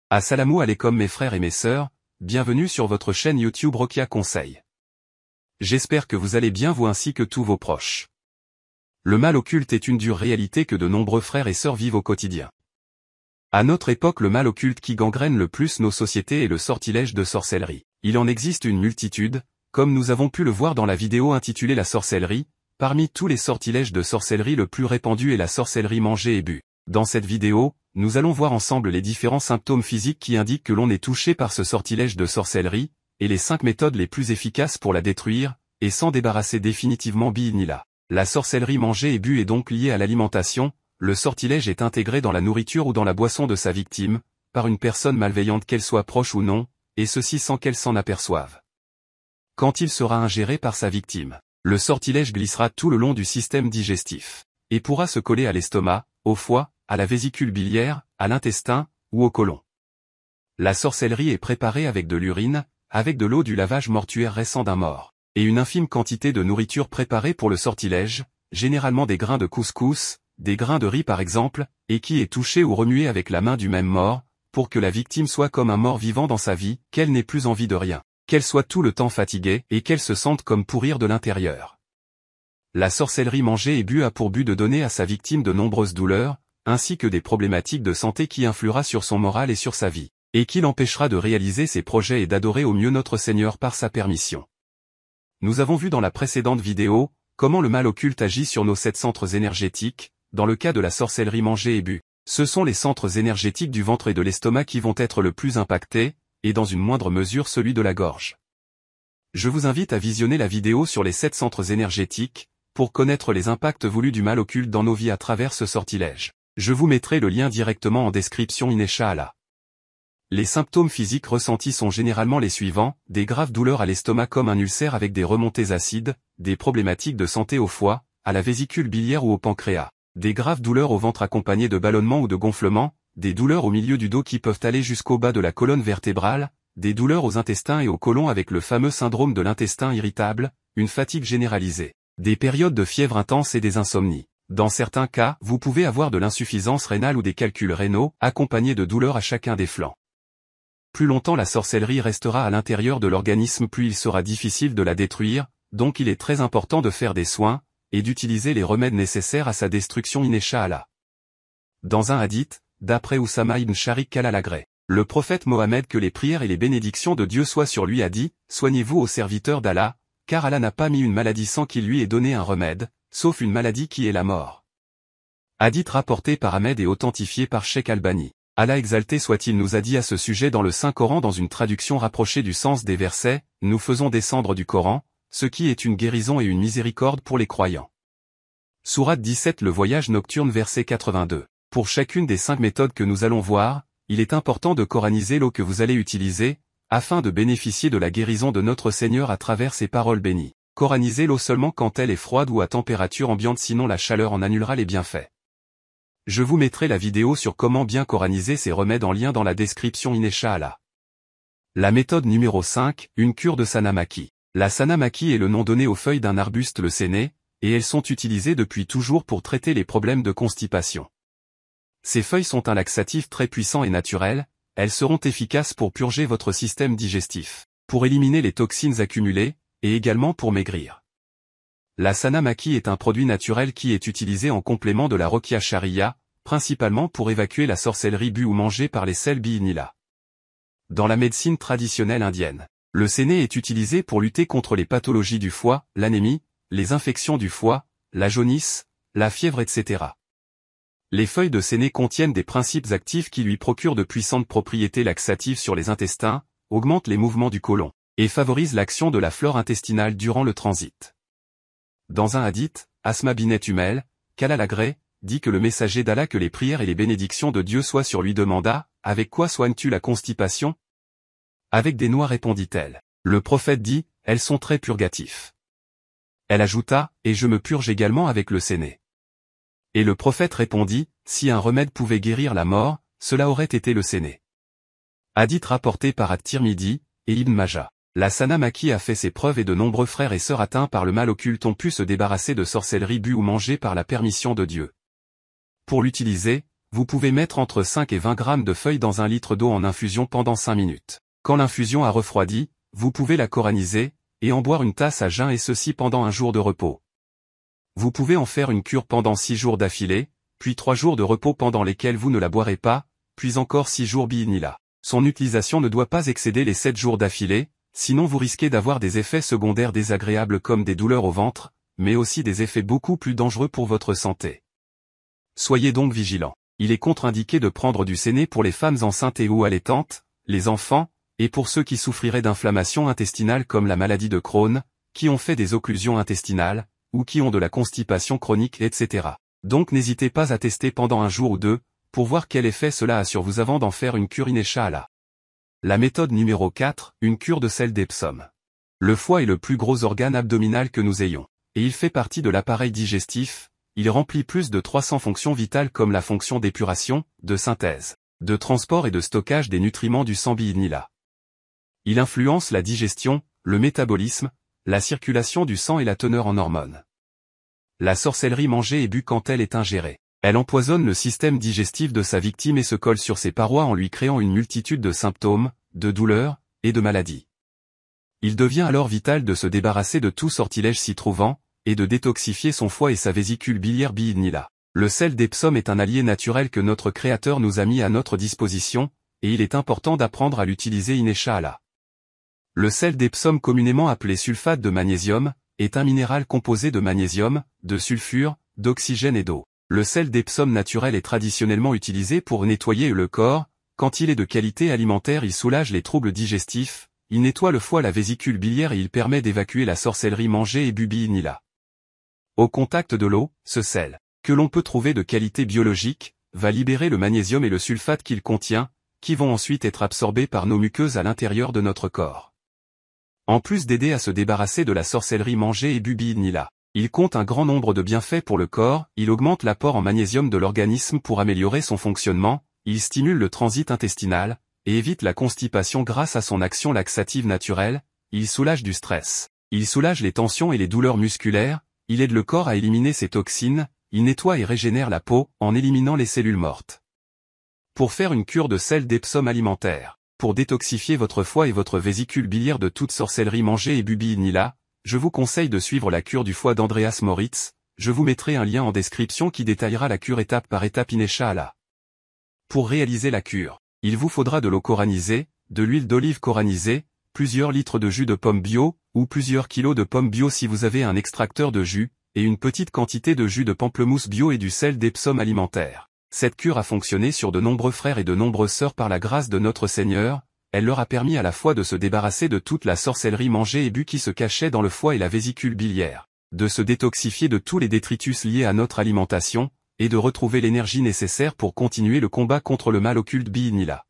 Assalamu alaikum mes frères et mes sœurs, bienvenue sur votre chaîne YouTube Rokia Conseil. J'espère que vous allez bien vous ainsi que tous vos proches. Le mal occulte est une dure réalité que de nombreux frères et sœurs vivent au quotidien. À notre époque, le mal occulte qui gangrène le plus nos sociétés est le sortilège de sorcellerie. Il en existe une multitude, comme nous avons pu le voir dans la vidéo intitulée La sorcellerie. Parmi tous les sortilèges de sorcellerie, le plus répandu est la sorcellerie mangée et bue. Dans cette vidéo, nous allons voir ensemble les différents symptômes physiques qui indiquent que l'on est touché par ce sortilège de sorcellerie, et les 5 méthodes les plus efficaces pour la détruire, et s'en débarrasser définitivement bi-idhnillah. La sorcellerie mangée et bue est donc liée à l'alimentation. Le sortilège est intégré dans la nourriture ou dans la boisson de sa victime, par une personne malveillante qu'elle soit proche ou non, et ceci sans qu'elle s'en aperçoive. Quand il sera ingéré par sa victime, le sortilège glissera tout le long du système digestif, et pourra se coller à l'estomac, au foie, à la vésicule biliaire, à l'intestin, ou au côlon. La sorcellerie est préparée avec de l'urine, avec de l'eau du lavage mortuaire récent d'un mort, et une infime quantité de nourriture préparée pour le sortilège, généralement des grains de couscous, des grains de riz par exemple, et qui est touchée ou remuée avec la main du même mort, pour que la victime soit comme un mort vivant dans sa vie, qu'elle n'ait plus envie de rien, qu'elle soit tout le temps fatiguée et qu'elle se sente comme pourrir de l'intérieur. La sorcellerie mangée et bue a pour but de donner à sa victime de nombreuses douleurs, ainsi que des problématiques de santé qui influera sur son moral et sur sa vie, et qui l'empêchera de réaliser ses projets et d'adorer au mieux notre Seigneur par sa permission. Nous avons vu dans la précédente vidéo, comment le mal occulte agit sur nos 7 centres énergétiques. Dans le cas de la sorcellerie mangée et bue, ce sont les centres énergétiques du ventre et de l'estomac qui vont être le plus impactés, et dans une moindre mesure celui de la gorge. Je vous invite à visionner la vidéo sur les 7 centres énergétiques, pour connaître les impacts voulus du mal occulte dans nos vies à travers ce sortilège. Je vous mettrai le lien directement en description Inch'Allah. Les symptômes physiques ressentis sont généralement les suivants: des graves douleurs à l'estomac comme un ulcère avec des remontées acides, des problématiques de santé au foie, à la vésicule biliaire ou au pancréas, des graves douleurs au ventre accompagnées de ballonnements ou de gonflements, des douleurs au milieu du dos qui peuvent aller jusqu'au bas de la colonne vertébrale, des douleurs aux intestins et au côlon avec le fameux syndrome de l'intestin irritable, une fatigue généralisée, des périodes de fièvre intense et des insomnies. Dans certains cas, vous pouvez avoir de l'insuffisance rénale ou des calculs rénaux, accompagnés de douleurs à chacun des flancs. Plus longtemps la sorcellerie restera à l'intérieur de l'organisme, plus il sera difficile de la détruire, donc il est très important de faire des soins, et d'utiliser les remèdes nécessaires à sa destruction Inch'Allah. Dans un hadith, d'après Oussama ibn Sharik al-Alagré, le prophète Mohammed, que les prières et les bénédictions de Dieu soient sur lui, a dit: soignez-vous aux serviteurs d'Allah, car Allah n'a pas mis une maladie sans qu'il lui ait donné un remède, sauf une maladie qui est la mort. Hadith rapporté par Ahmed et authentifié par Cheikh Albani. Allah exalté soit-il nous a dit à ce sujet dans le Saint-Coran dans une traduction rapprochée du sens des versets: nous faisons descendre du Coran, ce qui est une guérison et une miséricorde pour les croyants. Sourate 17, le voyage nocturne, verset 82. Pour chacune des 5 méthodes que nous allons voir, il est important de coraniser l'eau que vous allez utiliser, afin de bénéficier de la guérison de notre Seigneur à travers ses paroles bénies. Coranisez l'eau seulement quand elle est froide ou à température ambiante, sinon la chaleur en annulera les bienfaits. Je vous mettrai la vidéo sur comment bien coraniser ces remèdes en lien dans la description Inch'Allah. La méthode numéro 5, une cure de Sanamaki. La Sanamaki est le nom donné aux feuilles d'un arbuste, le séné, et elles sont utilisées depuis toujours pour traiter les problèmes de constipation. Ces feuilles sont un laxatif très puissant et naturel, elles seront efficaces pour purger votre système digestif, pour éliminer les toxines accumulées, et également pour maigrir. La Sanamaki est un produit naturel qui est utilisé en complément de la Rokia Sharia, principalement pour évacuer la sorcellerie bue ou mangée par les sels bi-idhnillah. Dans la médecine traditionnelle indienne, le séné est utilisé pour lutter contre les pathologies du foie, l'anémie, les infections du foie, la jaunisse, la fièvre, etc. Les feuilles de séné contiennent des principes actifs qui lui procurent de puissantes propriétés laxatives sur les intestins, augmentent les mouvements du côlon, et favorisent l'action de la flore intestinale durant le transit. Dans un hadith, Asma binet Umel, qu'Allah l'agrée, dit que le messager d'Allah, que les prières et les bénédictions de Dieu soient sur lui, demanda: avec quoi soignes-tu la constipation? Avec des noix, répondit-elle. Le prophète dit: elles sont très purgatifs. Elle ajouta: et je me purge également avec le séné. Et le prophète répondit: si un remède pouvait guérir la mort, cela aurait été le séné. Hadith rapporté par At-Tirmidhi et Ibn Majah. La Sanamaki a fait ses preuves et de nombreux frères et sœurs atteints par le mal occulte ont pu se débarrasser de sorcellerie bue ou mangée par la permission de Dieu. Pour l'utiliser, vous pouvez mettre entre 5 et 20 grammes de feuilles dans 1 litre d'eau en infusion pendant 5 minutes. Quand l'infusion a refroidi, vous pouvez la coraniser, et en boire une tasse à jeun et ceci pendant un jour de repos. Vous pouvez en faire une cure pendant 6 jours d'affilée, puis 3 jours de repos pendant lesquels vous ne la boirez pas, puis encore 6 jours bi'idhnillah. Son utilisation ne doit pas excéder les 7 jours d'affilée, sinon vous risquez d'avoir des effets secondaires désagréables comme des douleurs au ventre, mais aussi des effets beaucoup plus dangereux pour votre santé. Soyez donc vigilants. Il est contre-indiqué de prendre du séné pour les femmes enceintes et ou allaitantes, les enfants, et pour ceux qui souffriraient d'inflammation intestinale comme la maladie de Crohn, qui ont fait des occlusions intestinales, ou qui ont de la constipation chronique, etc. Donc n'hésitez pas à tester pendant un jour ou deux, pour voir quel effet cela a sur vous avant d'en faire une cure incha'Allah. La méthode numéro 4, une cure de sel d'Epsom. Le foie est le plus gros organe abdominal que nous ayons, et il fait partie de l'appareil digestif. Il remplit plus de 300 fonctions vitales comme la fonction d'épuration, de synthèse, de transport et de stockage des nutriments du sang bi'idhnillah. Il influence la digestion, le métabolisme, la circulation du sang et la teneur en hormones. La sorcellerie mangée et bue quand elle est ingérée. Elle empoisonne le système digestif de sa victime et se colle sur ses parois en lui créant une multitude de symptômes, de douleurs, et de maladies. Il devient alors vital de se débarrasser de tout sortilège s'y trouvant, et de détoxifier son foie et sa vésicule biliaire bi'idhnillah. Le sel d'Epsom est un allié naturel que notre Créateur nous a mis à notre disposition, et il est important d'apprendre à l'utiliser incha'Allah. Le sel d'Epsom communément appelé sulfate de magnésium, est un minéral composé de magnésium, de sulfure, d'oxygène et d'eau. Le sel d'Epsom naturel est traditionnellement utilisé pour nettoyer le corps. Quand il est de qualité alimentaire, il soulage les troubles digestifs, il nettoie le foie, la vésicule biliaire et il permet d'évacuer la sorcellerie mangée et bue bi'idhnillah. Au contact de l'eau, ce sel, que l'on peut trouver de qualité biologique, va libérer le magnésium et le sulfate qu'il contient, qui vont ensuite être absorbés par nos muqueuses à l'intérieur de notre corps. En plus d'aider à se débarrasser de la sorcellerie mangée et bue bi'idhnillah, il compte un grand nombre de bienfaits pour le corps. Il augmente l'apport en magnésium de l'organisme pour améliorer son fonctionnement, il stimule le transit intestinal, et évite la constipation grâce à son action laxative naturelle, il soulage du stress, il soulage les tensions et les douleurs musculaires, il aide le corps à éliminer ses toxines, il nettoie et régénère la peau en éliminant les cellules mortes. Pour faire une cure de sel d'Epsom alimentaire, pour détoxifier votre foie et votre vésicule biliaire de toute sorcellerie mangée et bue bi'idhnillah, je vous conseille de suivre la cure du foie d'Andreas Moritz. Je vous mettrai un lien en description qui détaillera la cure étape par étape incha'Allah. Pour réaliser la cure, il vous faudra de l'eau coranisée, de l'huile d'olive coranisée, plusieurs litres de jus de pomme bio, ou plusieurs kilos de pommes bio si vous avez un extracteur de jus, et une petite quantité de jus de pamplemousse bio et du sel d'Epsom alimentaire. Cette cure a fonctionné sur de nombreux frères et de nombreuses sœurs par la grâce de notre Seigneur. Elle leur a permis à la fois de se débarrasser de toute la sorcellerie mangée et bue qui se cachait dans le foie et la vésicule biliaire, de se détoxifier de tous les détritus liés à notre alimentation, et de retrouver l'énergie nécessaire pour continuer le combat contre le mal occulte bi'idhnillah.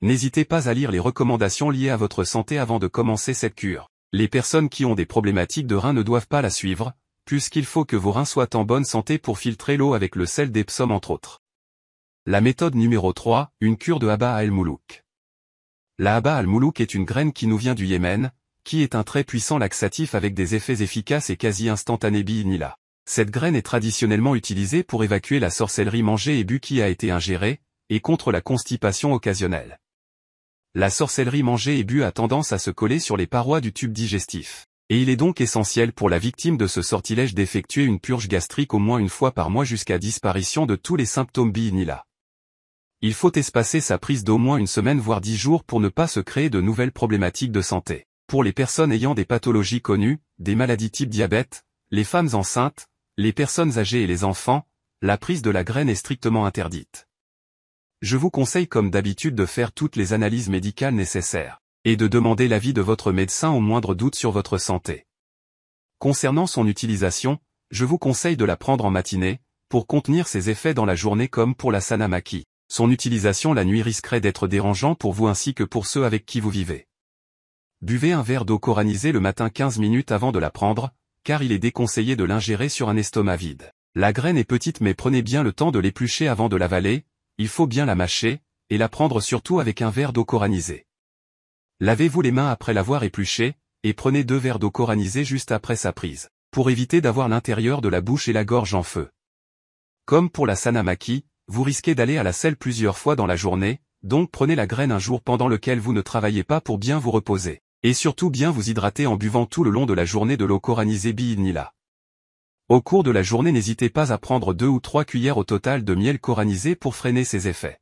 N'hésitez pas à lire les recommandations liées à votre santé avant de commencer cette cure. Les personnes qui ont des problématiques de reins ne doivent pas la suivre, puisqu'il faut que vos reins soient en bonne santé pour filtrer l'eau avec le sel d'Epsom entre autres. La méthode numéro 3, une cure de Habba al-Moulouk. La Habba al-Moulouk est une graine qui nous vient du Yémen, qui est un très puissant laxatif avec des effets efficaces et quasi instantanés bi'idhnillah. Cette graine est traditionnellement utilisée pour évacuer la sorcellerie mangée et bue qui a été ingérée, et contre la constipation occasionnelle. La sorcellerie mangée et bue a tendance à se coller sur les parois du tube digestif, et il est donc essentiel pour la victime de ce sortilège d'effectuer une purge gastrique au moins une fois par mois jusqu'à disparition de tous les symptômes bi'idhnillah. Il faut espacer sa prise d'au moins une semaine voire 10 jours pour ne pas se créer de nouvelles problématiques de santé. Pour les personnes ayant des pathologies connues, des maladies type diabète, les femmes enceintes, les personnes âgées et les enfants, la prise de la graine est strictement interdite. Je vous conseille comme d'habitude de faire toutes les analyses médicales nécessaires, et de demander l'avis de votre médecin au moindre doute sur votre santé. Concernant son utilisation, je vous conseille de la prendre en matinée, pour contenir ses effets dans la journée comme pour la Sanamaki. Son utilisation la nuit risquerait d'être dérangeant pour vous ainsi que pour ceux avec qui vous vivez. Buvez un verre d'eau coranisée le matin 15 minutes avant de la prendre, car il est déconseillé de l'ingérer sur un estomac vide. La graine est petite mais prenez bien le temps de l'éplucher avant de l'avaler, il faut bien la mâcher, et la prendre surtout avec un verre d'eau coranisée. Lavez-vous les mains après l'avoir épluchée, et prenez 2 verres d'eau coranisée juste après sa prise, pour éviter d'avoir l'intérieur de la bouche et la gorge en feu. Comme pour la Sanamaki, vous risquez d'aller à la selle plusieurs fois dans la journée, donc prenez la graine un jour pendant lequel vous ne travaillez pas pour bien vous reposer. Et surtout bien vous hydrater en buvant tout le long de la journée de l'eau coranisée bi'idhnillah. Au cours de la journée n'hésitez pas à prendre 2 ou 3 cuillères au total de miel coranisé pour freiner ses effets.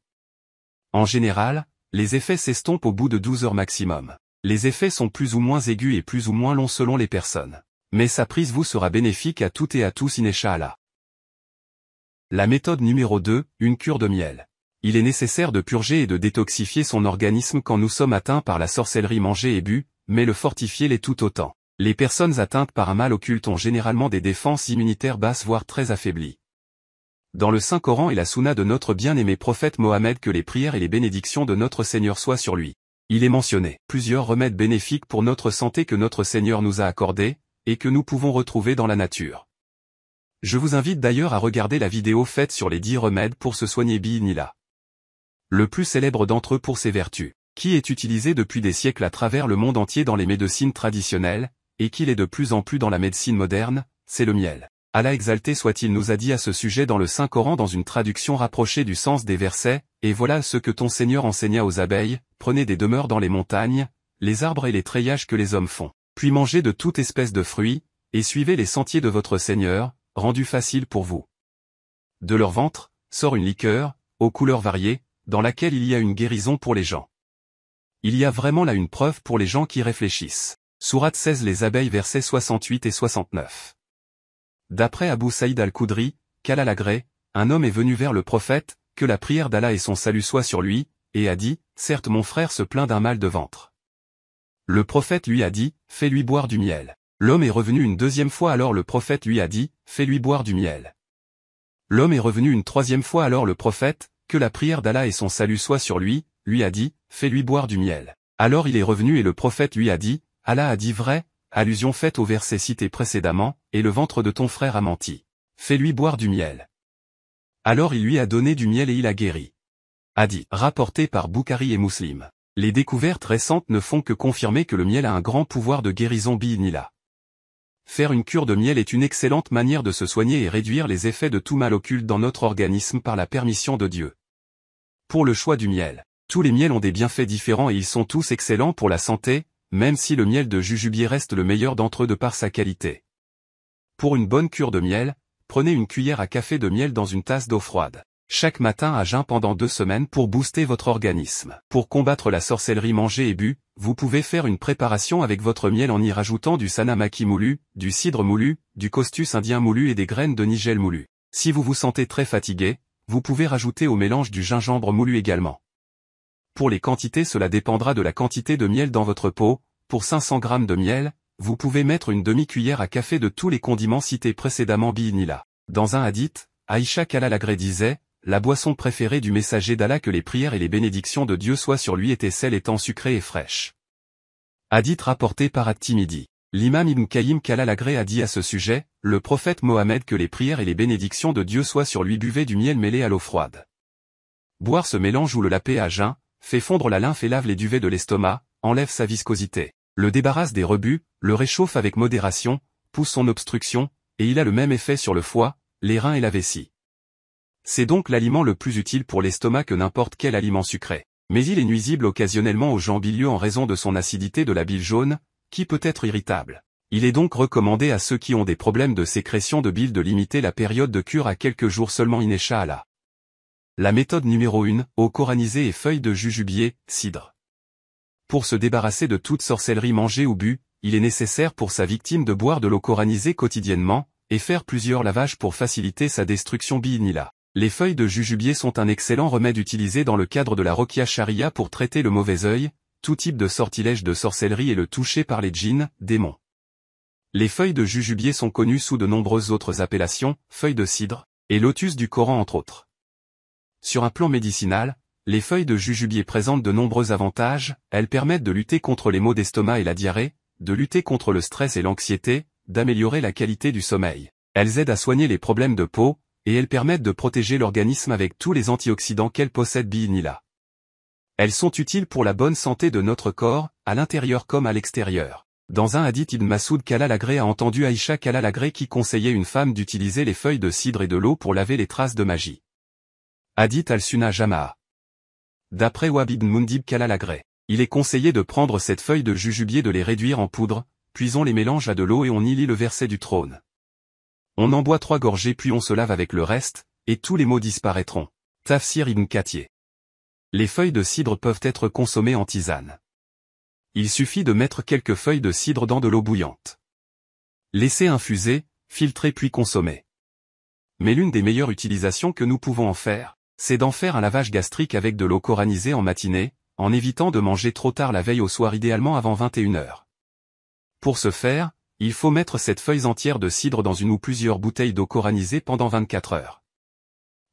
En général, les effets s'estompent au bout de 12 heures maximum. Les effets sont plus ou moins aigus et plus ou moins longs selon les personnes. Mais sa prise vous sera bénéfique à toutes et à tous incha'Allah. La méthode numéro 2, une cure de miel. Il est nécessaire de purger et de détoxifier son organisme quand nous sommes atteints par la sorcellerie mangée et bue, mais le fortifier l'est tout autant. Les personnes atteintes par un mal occulte ont généralement des défenses immunitaires basses voire très affaiblies. Dans le Saint-Coran et la Sunna de notre bien-aimé prophète Mohammed que les prières et les bénédictions de notre Seigneur soient sur lui. Il est mentionné plusieurs remèdes bénéfiques pour notre santé que notre Seigneur nous a accordés, et que nous pouvons retrouver dans la nature. Je vous invite d'ailleurs à regarder la vidéo faite sur les 10 remèdes pour se soigner bi'idhnillah. Le plus célèbre d'entre eux pour ses vertus, qui est utilisé depuis des siècles à travers le monde entier dans les médecines traditionnelles, et qu'il est de plus en plus dans la médecine moderne, c'est le miel. Allah exalté soit-il nous a dit à ce sujet dans le Saint-Coran dans une traduction rapprochée du sens des versets, « Et voilà ce que ton Seigneur enseigna aux abeilles, prenez des demeures dans les montagnes, les arbres et les treillages que les hommes font, puis mangez de toute espèce de fruits, et suivez les sentiers de votre Seigneur, rendus faciles pour vous. De leur ventre, sort une liqueur, aux couleurs variées, dans laquelle il y a une guérison pour les gens. Il y a vraiment là une preuve pour les gens qui réfléchissent. » Sourate 16 Les abeilles versets 68 et 69. D'après Abu Saïd al-Khudri, qu'Allah l'agrée, un homme est venu vers le prophète, que la prière d'Allah et son salut soient sur lui, et a dit, « Certes mon frère se plaint d'un mal de ventre. » Le prophète lui a dit, « Fais-lui boire du miel. » L'homme est revenu une deuxième fois alors le prophète lui a dit, « Fais-lui boire du miel. » L'homme est revenu une troisième fois alors le prophète, que la prière d'Allah et son salut soient sur lui, lui a dit, « Fais-lui boire du miel. » Alors il est revenu et le prophète lui a dit, « Allah a dit vrai, allusion faite au verset cité précédemment, et le ventre de ton frère a menti. Fais-lui boire du miel. » Alors il lui a donné du miel et il a guéri. Hadith rapporté par Bukhari et Muslim. Les découvertes récentes ne font que confirmer que le miel a un grand pouvoir de guérison bi'idhnillah. Faire une cure de miel est une excellente manière de se soigner et réduire les effets de tout mal occulte dans notre organisme par la permission de Dieu. Pour le choix du miel. Tous les miels ont des bienfaits différents et ils sont tous excellents pour la santé, même si le miel de jujubier reste le meilleur d'entre eux de par sa qualité. Pour une bonne cure de miel, prenez une cuillère à café de miel dans une tasse d'eau froide. Chaque matin à jeun pendant 2 semaines pour booster votre organisme. Pour combattre la sorcellerie mangée et bue, vous pouvez faire une préparation avec votre miel en y rajoutant du sanamaki moulu, du cidre moulu, du costus indien moulu et des graines de nigel moulu. Si vous vous sentez très fatigué, vous pouvez rajouter au mélange du gingembre moulu également. Pour les quantités cela dépendra de la quantité de miel dans votre pot. Pour 500 g de miel, vous pouvez mettre une demi-cuillère à café de tous les condiments cités précédemment bi'idhnillah. Dans un hadith, Aïcha qu'Allah l'agrée disait, la boisson préférée du messager d'Allah que les prières et les bénédictions de Dieu soient sur lui était celle étant sucrée et fraîche. Hadith rapporté par At-Tirmidhi. L'imam Ibn Qayyim qu'Allah l'agrée a dit à ce sujet, le prophète Mohammed que les prières et les bénédictions de Dieu soient sur lui buvait du miel mêlé à l'eau froide. Boire ce mélange ou le laper à jeun, fait fondre la lymphe et lave les duvets de l'estomac, enlève sa viscosité, le débarrasse des rebuts, le réchauffe avec modération, pousse son obstruction, et il a le même effet sur le foie, les reins et la vessie. C'est donc l'aliment le plus utile pour l'estomac que n'importe quel aliment sucré. Mais il est nuisible occasionnellement aux gens bilieux en raison de son acidité de la bile jaune, qui peut être irritable. Il est donc recommandé à ceux qui ont des problèmes de sécrétion de bile de limiter la période de cure à quelques jours seulement incha'Allah. La méthode numéro 1, eau coranisée et feuilles de jujubier, cidre. Pour se débarrasser de toute sorcellerie mangée ou bue, il est nécessaire pour sa victime de boire de l'eau coranisée quotidiennement, et faire plusieurs lavages pour faciliter sa destruction bi'idhnillah. Les feuilles de jujubier sont un excellent remède utilisé dans le cadre de la Rokia Sharia pour traiter le mauvais œil, tout type de sortilège de sorcellerie et le toucher par les djinns, démons. Les feuilles de jujubier sont connues sous de nombreuses autres appellations, feuilles de cidre, et lotus du Coran entre autres. Sur un plan médicinal, les feuilles de jujubier présentent de nombreux avantages, elles permettent de lutter contre les maux d'estomac et la diarrhée, de lutter contre le stress et l'anxiété, d'améliorer la qualité du sommeil. Elles aident à soigner les problèmes de peau, et elles permettent de protéger l'organisme avec tous les antioxydants qu'elles possèdent bi'idhnillah. Elles sont utiles pour la bonne santé de notre corps, à l'intérieur comme à l'extérieur. Dans un hadith Ibn Masoud qu'Allah l'agrée a entendu Aïcha qu'Allah l'agrée qui conseillait une femme d'utiliser les feuilles de cidre et de l'eau pour laver les traces de magie. Hadith al-Sunnah Jama'a. D'après Wahb ibn Mundib Kalalagré, il est conseillé de prendre cette feuille de jujubier, de les réduire en poudre, puis on les mélange à de l'eau et on y lit le verset du trône. On en boit 3 gorgées puis on se lave avec le reste, et tous les maux disparaîtront. Tafsir ibn Kathir. Les feuilles de cidre peuvent être consommées en tisane. Il suffit de mettre quelques feuilles de cidre dans de l'eau bouillante. Laisser infuser, filtrer puis consommer. Mais l'une des meilleures utilisations que nous pouvons en faire, c'est d'en faire un lavage gastrique avec de l'eau coranisée en matinée, en évitant de manger trop tard la veille au soir, idéalement avant 21 h. Pour ce faire, il faut mettre cette feuille entière de cidre dans une ou plusieurs bouteilles d'eau coranisée pendant 24 heures.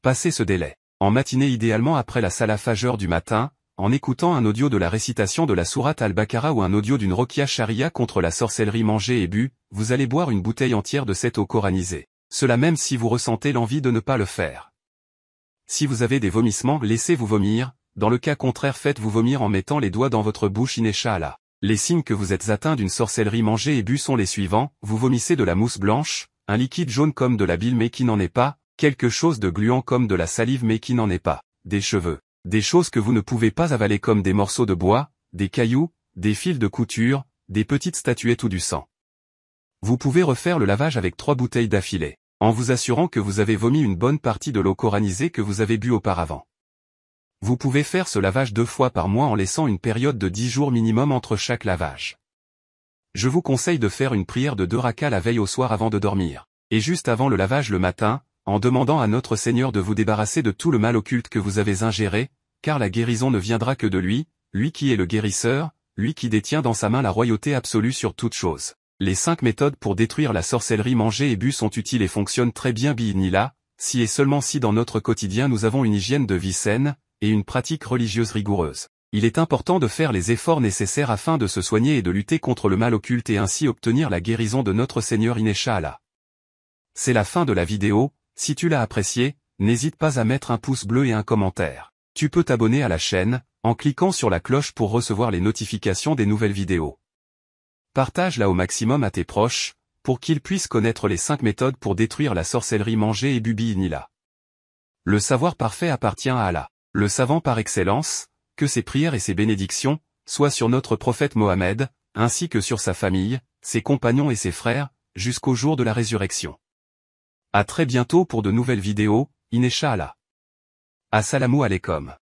Passer ce délai, en matinée idéalement après la salat fajr du matin, en écoutant un audio de la récitation de la sourate al-Baqara ou un audio d'une roquia sharia contre la sorcellerie mangée et bu, vous allez boire une bouteille entière de cette eau coranisée. Cela même si vous ressentez l'envie de ne pas le faire. Si vous avez des vomissements, laissez-vous vomir, dans le cas contraire faites-vous vomir en mettant les doigts dans votre bouche Inch'Allah. Les signes que vous êtes atteint d'une sorcellerie mangée et bu sont les suivants: vous vomissez de la mousse blanche, un liquide jaune comme de la bile mais qui n'en est pas, quelque chose de gluant comme de la salive mais qui n'en est pas, des cheveux, des choses que vous ne pouvez pas avaler comme des morceaux de bois, des cailloux, des fils de couture, des petites statuettes ou du sang. Vous pouvez refaire le lavage avec 3 bouteilles d'affilée, en vous assurant que vous avez vomi une bonne partie de l'eau coranisée que vous avez bu auparavant. Vous pouvez faire ce lavage 2 fois par mois en laissant une période de 10 jours minimum entre chaque lavage. Je vous conseille de faire une prière de 2 rakas la veille au soir avant de dormir, et juste avant le lavage le matin, en demandant à notre Seigneur de vous débarrasser de tout le mal occulte que vous avez ingéré, car la guérison ne viendra que de lui, lui qui est le guérisseur, lui qui détient dans sa main la royauté absolue sur toute chose. Les 5 méthodes pour détruire la sorcellerie mangée et bu sont utiles et fonctionnent très bien bi'idhnillah, si et seulement si dans notre quotidien nous avons une hygiène de vie saine, et une pratique religieuse rigoureuse. Il est important de faire les efforts nécessaires afin de se soigner et de lutter contre le mal occulte et ainsi obtenir la guérison de notre Seigneur Inch'Allah. C'est la fin de la vidéo, si tu l'as appréciée, n'hésite pas à mettre un pouce bleu et un commentaire. Tu peux t'abonner à la chaîne, en cliquant sur la cloche pour recevoir les notifications des nouvelles vidéos. Partage-la au maximum à tes proches, pour qu'ils puissent connaître les 5 méthodes pour détruire la sorcellerie mangée et bu bi'idhnillah. Le savoir parfait appartient à Allah, le savant par excellence, que ses prières et ses bénédictions soient sur notre prophète Mohammed, ainsi que sur sa famille, ses compagnons et ses frères, jusqu'au jour de la résurrection. À très bientôt pour de nouvelles vidéos, Inch'Allah. Assalamu alaikum.